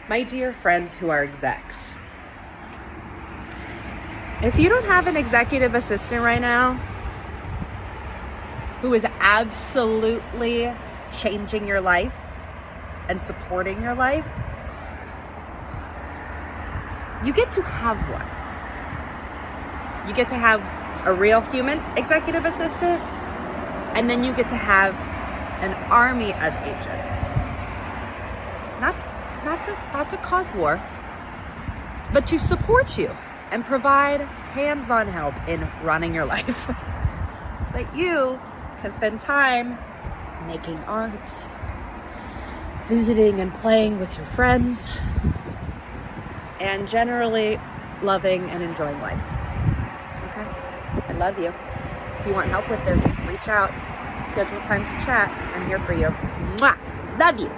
My dear friends who are execs, if you don't have an executive assistant right now who is absolutely changing your life and supporting your life, you get to have one. You get to have a real human executive assistant, and then you get to have an army of agents. Not to cause war, but to support you and provide hands-on help in running your life so that you can spend time making art, visiting and playing with your friends, and generally loving and enjoying life. Okay? I love you. If you want help with this, reach out. Schedule time to chat. I'm here for you. Mwah! Love you.